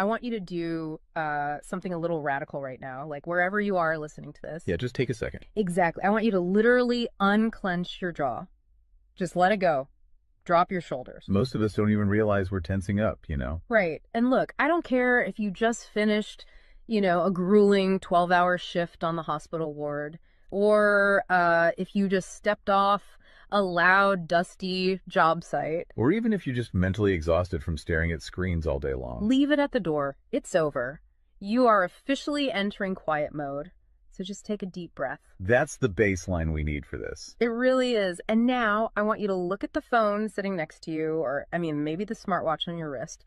I want you to do something a little radical right now, like wherever you are listening to this. Yeah, just take a second. Exactly. I want you to literally unclench your jaw. Just let it go. Drop your shoulders. Most of us don't even realize we're tensing up, Right. And look, I don't care if you just finished, a grueling 12-hour shift on the hospital ward, or if you just stepped off a loud, dusty job site. Or even if you're just mentally exhausted from staring at screens all day long. Leave it at the door. It's over. You are officially entering quiet mode. So just take a deep breath. That's the baseline we need for this. It really is. And now I want you to look at the phone sitting next to you, or maybe the smartwatch on your wrist.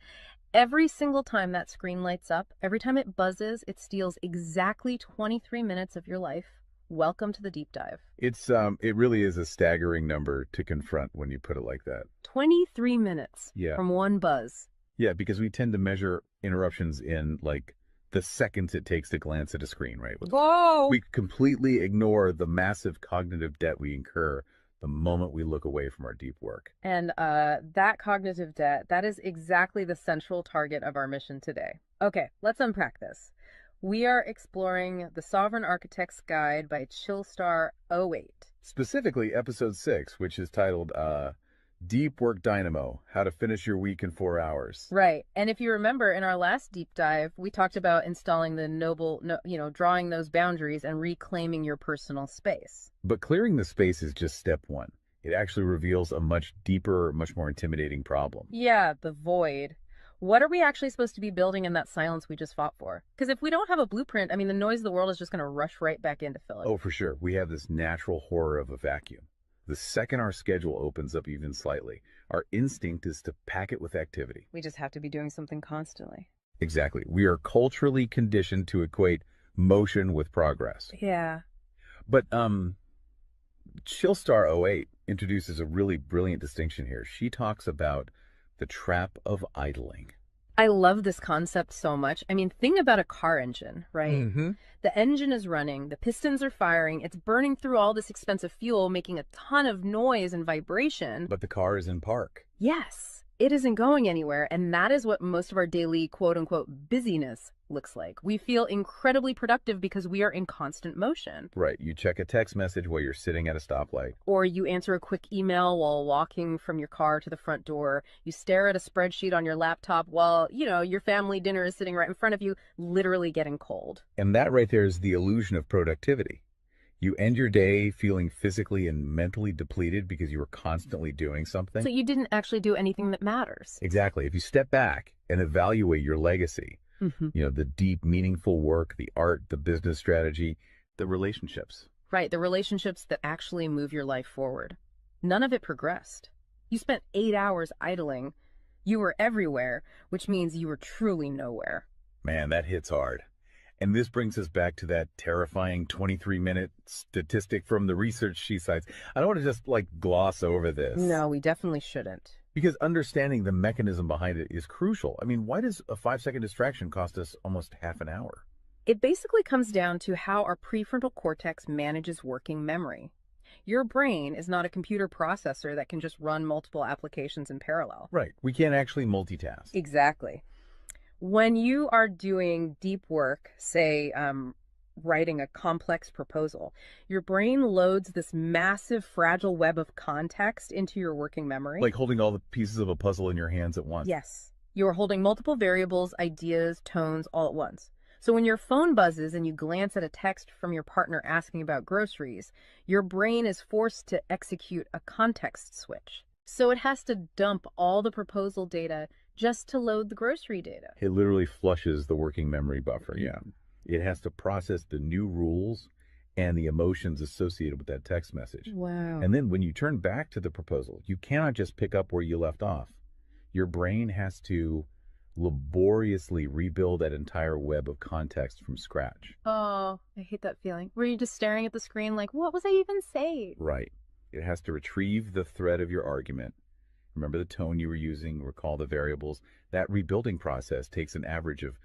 Every single time that screen lights up, every time it buzzes, it steals exactly 23 minutes of your life. Welcome to the deep dive. It really is a staggering number to confront when you put it like that. 23 minutes from one buzz. Yeah, because we tend to measure interruptions in like the seconds it takes to glance at a screen, right? Whoa! We completely ignore the massive cognitive debt we incur the moment we look away from our deep work. And that cognitive debt, that is exactly the central target of our mission today. Okay, let's unpack this. We are exploring The Sovereign Architect's Guide by Chillstar 08. Specifically, episode 6, which is titled Deep Work Dynamo, How to Finish Your Week in 4 Hours. Right. And if you remember, in our last deep dive, we talked about installing drawing those boundaries and reclaiming your personal space. But clearing the space is just step 1. It actually reveals a much deeper, much more intimidating problem. Yeah, the void. What are we actually supposed to be building in that silence we just fought for? Because if we don't have a blueprint, the noise of the world is just going to rush right back in to fill it. Oh, for sure. We have this natural horror of a vacuum. The second our schedule opens up even slightly, our instinct is to pack it with activity. We just have to be doing something constantly. Exactly. We are culturally conditioned to equate motion with progress. Yeah. But Chillstar 08 introduces a really brilliant distinction here. She talks about the trap of idling. I love this concept so much. Think about a car engine, right? Mm-hmm. The engine is running, the pistons are firing, it's burning through all this expensive fuel, making a ton of noise and vibration. But the car is in park. Yes, it isn't going anywhere, and that is what most of our daily quote-unquote busyness looks like. We feel incredibly productive because we are in constant motion. Right. You check a text message while you're sitting at a stoplight. Or you answer a quick email while walking from your car to the front door. You stare at a spreadsheet on your laptop while, your family dinner is sitting right in front of you, literally getting cold. And that right there is the illusion of productivity. You end your day feeling physically and mentally depleted because you were constantly doing something. So you didn't actually do anything that matters. Exactly. If you step back and evaluate your legacy, the deep, meaningful work, the art, the business strategy, the relationships. Right, the relationships that actually move your life forward. None of it progressed. You spent 8 hours idling. You were everywhere, which means you were truly nowhere. Man, that hits hard. And this brings us back to that terrifying 23-minute statistic from the research she cites. I don't want to just gloss over this. No, we definitely shouldn't. Because understanding the mechanism behind it is crucial. Why does a 5-second distraction cost us almost half an hour? It basically comes down to how our prefrontal cortex manages working memory. Your brain is not a computer processor that can just run multiple applications in parallel. Right. We can't actually multitask. Exactly. When you are doing deep work, say writing a complex proposal, your brain loads this massive fragile web of context into your working memory. Like holding all the pieces of a puzzle in your hands at once. Yes. You are holding multiple variables, ideas, tones all at once. So when your phone buzzes and you glance at a text from your partner asking about groceries, your brain is forced to execute a context switch. So it has to dump all the proposal data just to load the grocery data. It literally flushes the working memory buffer, yeah. It has to process the new rules and the emotions associated with that text message. Wow. And then when you turn back to the proposal, you cannot just pick up where you left off. Your brain has to laboriously rebuild that entire web of context from scratch. Oh, I hate that feeling. Were you just staring at the screen like, what was I even saying? Right. It has to retrieve the thread of your argument. Remember the tone you were using, recall the variables. That rebuilding process takes an average of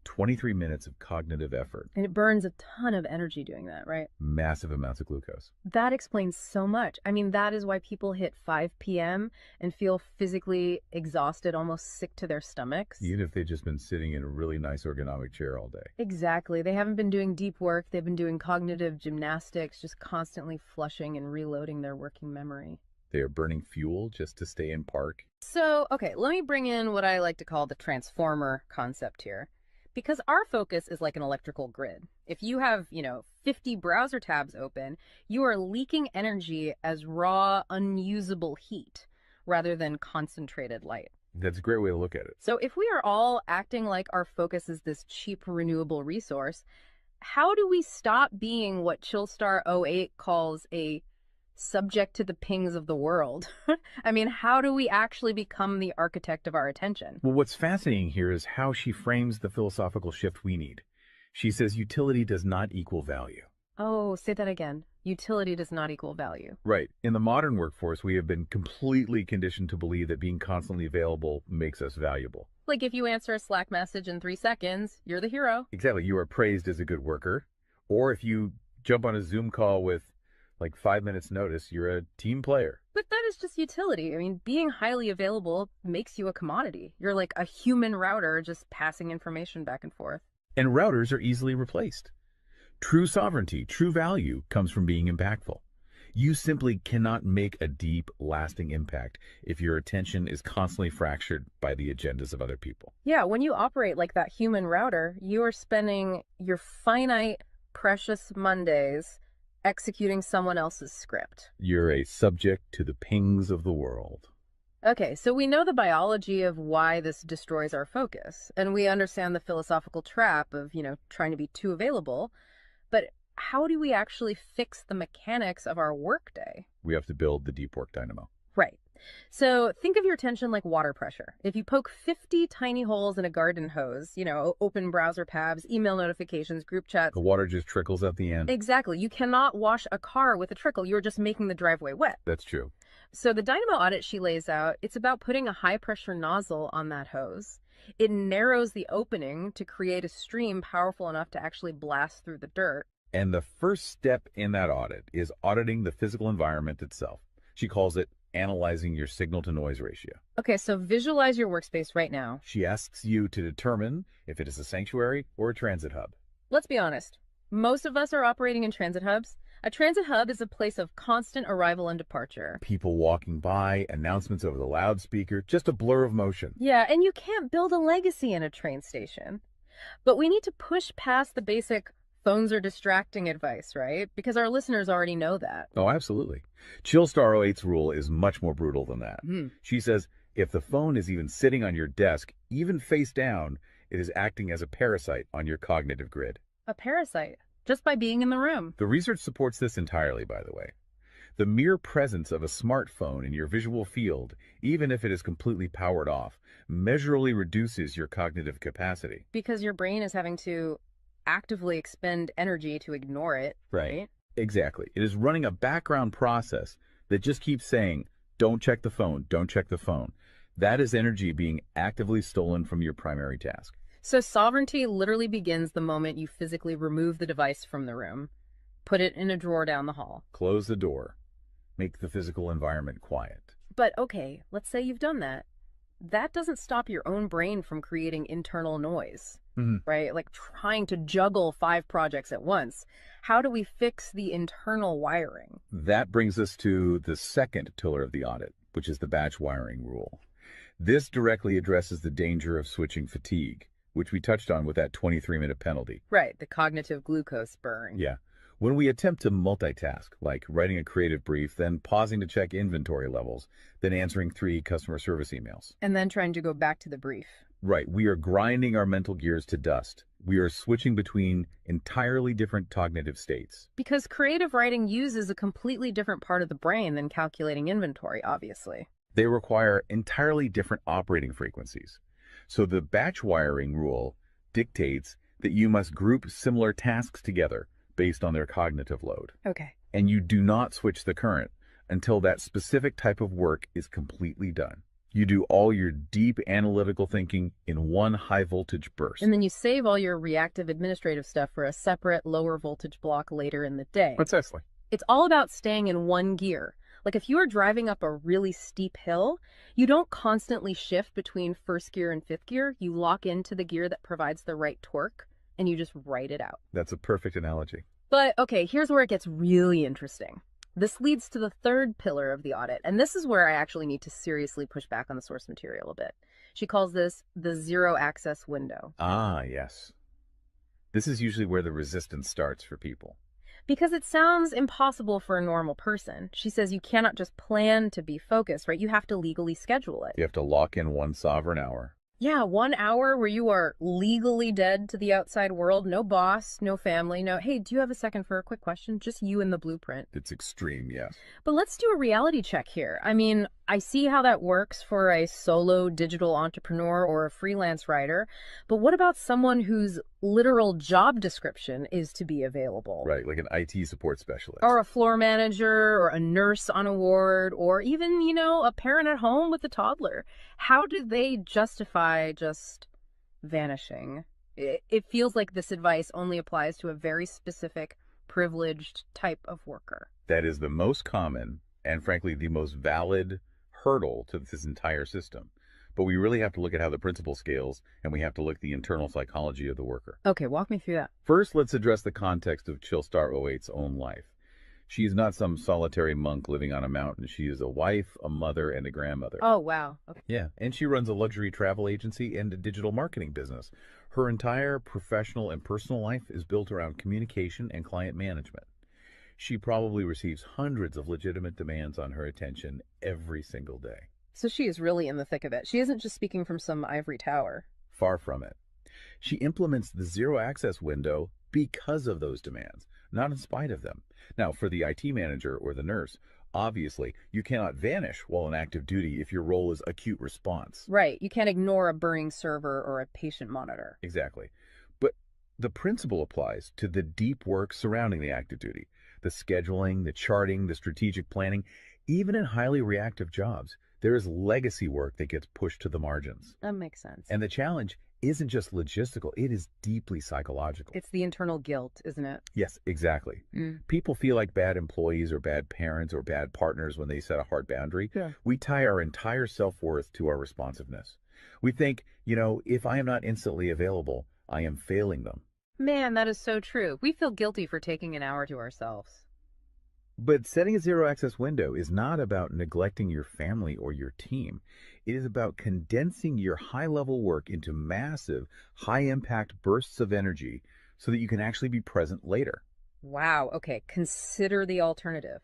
23 minutes of cognitive effort. And it burns a ton of energy doing that, right? Massive amounts of glucose. That explains so much. I mean, that is why people hit 5 p.m. and feel physically exhausted, almost sick to their stomachs. Even if they've just been sitting in a really nice ergonomic chair all day. Exactly. They haven't been doing deep work. They've been doing cognitive gymnastics, just constantly flushing and reloading their working memory. They are burning fuel just to stay in park. So, okay, let me bring in what I like to call the transformer concept here. Because our focus is like an electrical grid. If you have, 50 browser tabs open, you are leaking energy as raw, unusable heat rather than concentrated light. That's a great way to look at it. So if we are all acting like our focus is this cheap renewable resource, how do we stop being what Chillstar '08 calls a subject to the pings of the world? I mean, how do we actually become the architect of our attention? Well, what's fascinating here is how she frames the philosophical shift we need. She says utility does not equal value. Oh, say that again. Utility does not equal value. Right. In the modern workforce, we have been completely conditioned to believe that being constantly available makes us valuable. Like if you answer a Slack message in 3 seconds, you're the hero. Exactly. You are praised as a good worker. Or if you jump on a Zoom call with like 5 minutes notice, you're a team player. But that is just utility. I mean, being highly available makes you a commodity. You're like a human router just passing information back and forth. And routers are easily replaced. True sovereignty, true value comes from being impactful. You simply cannot make a deep, lasting impact if your attention is constantly fractured by the agendas of other people. Yeah, when you operate like that human router, you are spending your finite, precious Mondays executing someone else's script. You're a subject to the pings of the world. Okay, so we know the biology of why this destroys our focus, and we understand the philosophical trap of, trying to be too available, but how do we actually fix the mechanics of our workday? We have to build the deep work dynamo. Right. So think of your attention like water pressure. If you poke 50 tiny holes in a garden hose, open browser tabs, email notifications, group chats. The water just trickles at the end. Exactly. You cannot wash a car with a trickle. You're just making the driveway wet. That's true. So the Dynamo Audit she lays out, it's about putting a high pressure nozzle on that hose. It narrows the opening to create a stream powerful enough to actually blast through the dirt. And the first step in that audit is auditing the physical environment itself. She calls it analyzing your signal-to-noise ratio. Okay, so visualize your workspace right now. She asks you to determine if it is a sanctuary or a transit hub. Let's be honest. Most of us are operating in transit hubs. A transit hub is a place of constant arrival and departure. People walking by, announcements over the loudspeaker, just a blur of motion. Yeah, and you can't build a legacy in a train station. But we need to push past the basic phones are distracting advice, right? Because our listeners already know that. Oh, absolutely. Chillstar '08's rule is much more brutal than that. She says if the phone is even sitting on your desk, even face down, it is acting as a parasite on your cognitive grid. A parasite, just by being in the room. The research supports this entirely, by the way. The mere presence of a smartphone in your visual field, even if it is completely powered off, measurably reduces your cognitive capacity. Because your brain is having to actively expend energy to ignore it, right? Exactly. It is running a background process that just keeps saying, don't check the phone, don't check the phone. That is energy being actively stolen from your primary task. So sovereignty literally begins the moment you physically remove the device from the room, put it in a drawer down the hall. Close the door. Make the physical environment quiet. But okay, let's say you've done that. That doesn't stop your own brain from creating internal noise, right? Like trying to juggle 5 projects at once. How do we fix the internal wiring? That brings us to the second pillar of the audit, which is the batch wiring rule. This directly addresses the danger of switching fatigue, which we touched on with that 23-minute penalty. Right, the cognitive glucose burn. Yeah. When we attempt to multitask, like writing a creative brief, then pausing to check inventory levels, then answering 3 customer service emails. And then trying to go back to the brief. Right. We are grinding our mental gears to dust. We are switching between entirely different cognitive states. Because creative writing uses a completely different part of the brain than calculating inventory, obviously. They require entirely different operating frequencies. So the batch wiring rule dictates that you must group similar tasks together based on their cognitive load. Okay. And you do not switch the current until that specific type of work is completely done. You do all your deep analytical thinking in one high voltage burst. And then you save all your reactive administrative stuff for a separate lower voltage block later in the day. Precisely. It's all about staying in one gear. Like if you are driving up a really steep hill, you don't constantly shift between first gear and fifth gear. You lock into the gear that provides the right torque and you just ride it out. That's a perfect analogy. But okay, here's where it gets really interesting. This leads to the third pillar of the audit, and this is where I actually need to seriously push back on the source material a bit. She calls this the zero access window. Ah, yes. This is usually where the resistance starts for people. Because it sounds impossible for a normal person. She says you cannot just plan to be focused, right? You have to legally schedule it. You have to lock in one sovereign hour. Yeah, 1 hour where you are legally dead to the outside world. No boss, no family, no, hey, do you have a second for a quick question? Just you and the blueprint. It's extreme, yes. But let's do a reality check here. I mean, I see how that works for a solo digital entrepreneur or a freelance writer, but what about someone whose literal job description is to be available? Right, like an IT support specialist. Or a floor manager, or a nurse on a ward, or even, a parent at home with a toddler. How do they justify just vanishing? It feels like this advice only applies to a very specific, privileged type of worker. That is the most common and, frankly, the most valid hurdle to this entire system. But we really have to look at how the principle scales, and we have to look at the internal psychology of the worker. Okay, walk me through that. First, let's address the context of Chillstar '08's own life. She is not some solitary monk living on a mountain. She is a wife, a mother, and a grandmother. Oh, wow. Okay. Yeah, and she runs a luxury travel agency and a digital marketing business. Her entire professional and personal life is built around communication and client management. She probably receives hundreds of legitimate demands on her attention every single day. So she is really in the thick of it. She isn't just speaking from some ivory tower. Far from it. She implements the zero access window because of those demands, not in spite of them. Now, for the IT manager or the nurse, obviously, you cannot vanish while on active duty if your role is acute response. Right. You can't ignore a burning server or a patient monitor. Exactly. But the principle applies to the deep work surrounding the active duty. The scheduling, the charting, the strategic planning. Even in highly reactive jobs, there is legacy work that gets pushed to the margins. That makes sense. And the challenge isn't just logistical, it is deeply psychological. It's the internal guilt, isn't it? Yes, exactly. People feel like bad employees or bad parents or bad partners when they set a hard boundary. Yeah. We tie our entire self-worth to our responsiveness. We think, if I am not instantly available, I am failing them. Man, that is so true. We feel guilty for taking an hour to ourselves. But setting a zero access window is not about neglecting your family or your team. It is about condensing your high level work into massive, high impact bursts of energy so that you can actually be present later. Wow. Okay. Consider the alternative.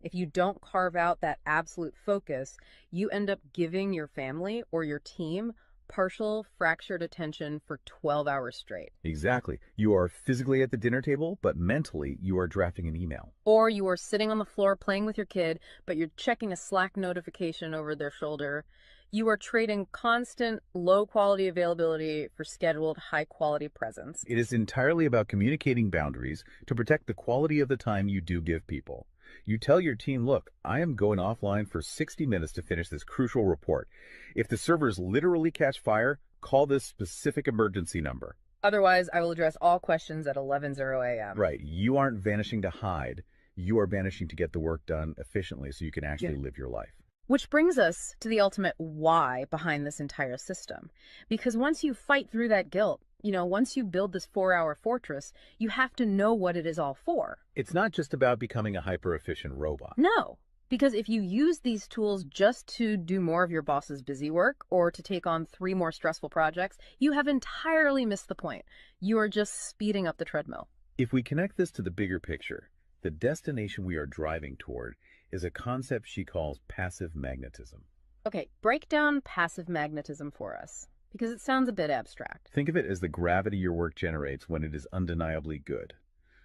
If you don't carve out that absolute focus, you end up giving your family or your team partial fractured attention for 12 hours straight. Exactly. You are physically at the dinner table, but mentally you are drafting an email. Or you are sitting on the floor playing with your kid, but you're checking a Slack notification over their shoulder. You are trading constant low quality availability for scheduled high quality presence. It is entirely about communicating boundaries to protect the quality of the time you do give people. You tell your team, look, I am going offline for 60 minutes to finish this crucial report. If the servers literally catch fire, call this specific emergency number. Otherwise, I will address all questions at 11:00 a.m. Right. You aren't vanishing to hide. You are vanishing to get the work done efficiently so you can actually live your life. Which brings us to the ultimate why behind this entire system. Because once you fight through that guilt, once you build this 4-hour fortress, you have to know what it is all for. It's not just about becoming a hyper-efficient robot. No, because if you use these tools just to do more of your boss's busy work or to take on 3 more stressful projects, you have entirely missed the point. You are just speeding up the treadmill. If we connect this to the bigger picture, the destination we are driving toward is a concept she calls passive magnetism. Okay, break down passive magnetism for us, because it sounds a bit abstract. Think of it as the gravity your work generates when it is undeniably good.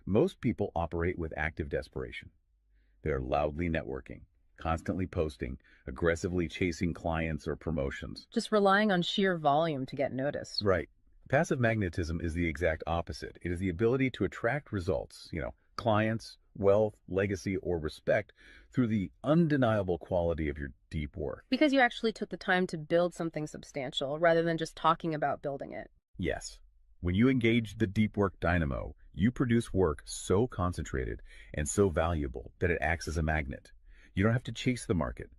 Most people operate with active desperation. They're loudly networking, constantly posting, aggressively chasing clients or promotions. Just relying on sheer volume to get noticed. Right. Passive magnetism is the exact opposite. It is the ability to attract results, clients, wealth, legacy, or respect through the undeniable quality of your deep work. Because you actually took the time to build something substantial rather than just talking about building it. Yes, when you engage the deep work dynamo, you produce work so concentrated and so valuable that it acts as a magnet. You don't have to chase the market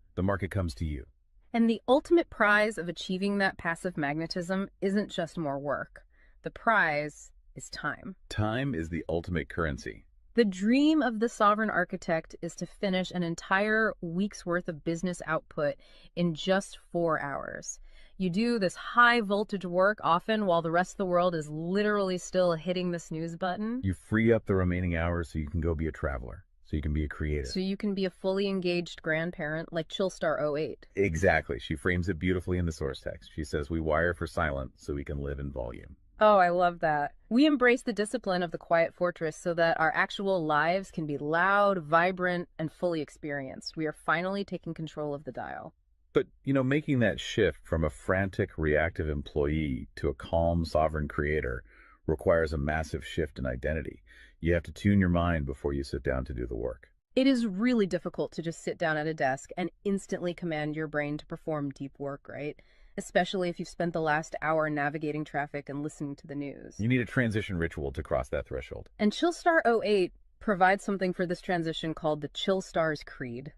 comes to you. And the ultimate prize of achieving that passive magnetism isn't just more work. The prize is time. Time is the ultimate currency. The dream of the sovereign architect is to finish an entire week's worth of business output in just 4 hours. You do this high voltage work often while the rest of the world is literally still hitting the snooze button. You free up the remaining hours so you can go be a traveler, so you can be a creator. So you can be a fully engaged grandparent like Chillstar '08. Exactly. She frames it beautifully in the source text. She says, we wire for silent so we can live in volume. Oh, I love that. We embrace the discipline of the quiet fortress so that our actual lives can be loud, vibrant, and fully experienced. We are finally taking control of the dial. But, making that shift from a frantic, reactive employee to a calm, sovereign creator requires a massive shift in identity. You have to tune your mind before you sit down to do the work. It is really difficult to just sit down at a desk and instantly command your brain to perform deep work, right? Especially if you've spent the last hour navigating traffic and listening to the news. You need a transition ritual to cross that threshold. And Chillstar '08 provides something for this transition called the Chillstar's Creed.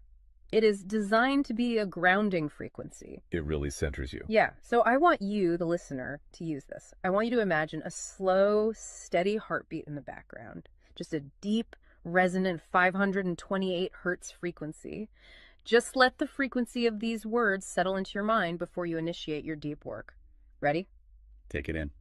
It is designed to be a grounding frequency. It really centers you. Yeah, so I want you, the listener, to use this. I want you to imagine a slow, steady heartbeat in the background. Just a deep, resonant 528 hertz frequency. Just let the frequency of these words settle into your mind before you initiate your deep work. Ready? Take it in.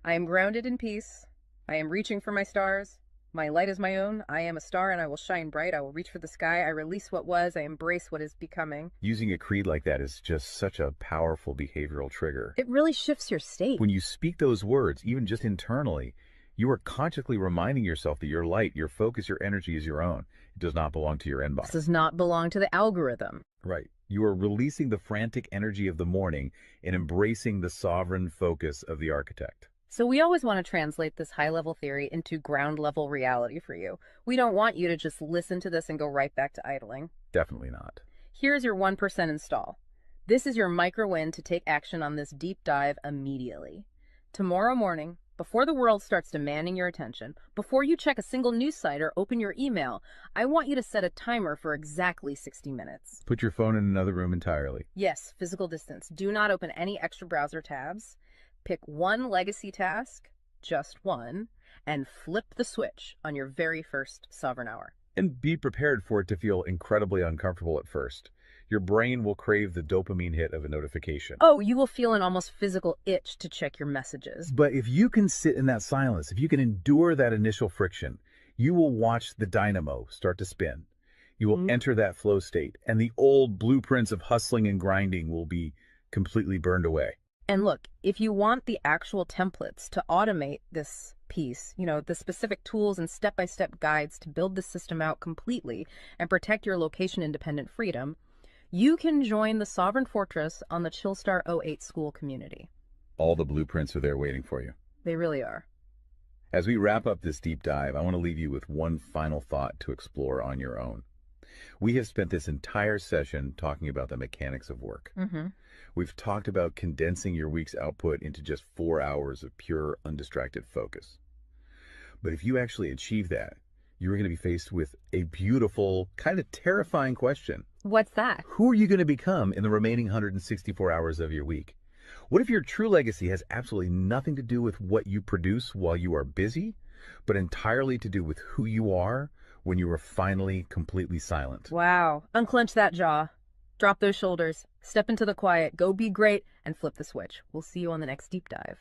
I am grounded in peace. I am reaching for my stars. My light is my own. I am a star and I will shine bright. I will reach for the sky. I release what was. I embrace what is becoming. Using a creed like that is just such a powerful behavioral trigger. It really shifts your state. When you speak those words, even just internally, you are consciously reminding yourself that your light, your focus, your energy is your own. It does not belong to your inbox. This does not belong to the algorithm. Right. You are releasing the frantic energy of the morning and embracing the sovereign focus of the architect. So we always want to translate this high-level theory into ground-level reality for you. We don't want you to just listen to this and go right back to idling. Definitely not. Here's your 1% install. This is your micro-win to take action on this deep dive immediately. Tomorrow morning, before the world starts demanding your attention, before you check a single news site or open your email, I want you to set a timer for exactly 60 minutes. Put your phone in another room entirely. Yes, physical distance. Do not open any extra browser tabs. Pick one legacy task, just one, and flip the switch on your very first sovereign hour. And be prepared for it to feel incredibly uncomfortable at first. Your brain will crave the dopamine hit of a notification. Oh, you will feel an almost physical itch to check your messages. But if you can sit in that silence, if you can endure that initial friction, you will watch the dynamo start to spin. You will enter that flow state, and the old blueprints of hustling and grinding will be completely burned away. And look, if you want the actual templates to automate this piece, the specific tools and step-by-step guides to build the system out completely and protect your location-independent freedom, you can join the Sovereign Fortress on the Chillstar '08 school community. All the blueprints are there waiting for you. They really are. As we wrap up this deep dive, I want to leave you with one final thought to explore on your own. We have spent this entire session talking about the mechanics of work. We've talked about condensing your week's output into just 4 hours of pure, undistracted focus. But if you actually achieve that, you're going to be faced with a beautiful, kind of terrifying question. What's that? Who are you going to become in the remaining 164 hours of your week? What if your true legacy has absolutely nothing to do with what you produce while you are busy, but entirely to do with who you are when you are finally completely silent? Wow. Unclench that jaw. Drop those shoulders. Step into the quiet. Go be great and flip the switch. We'll see you on the next deep dive.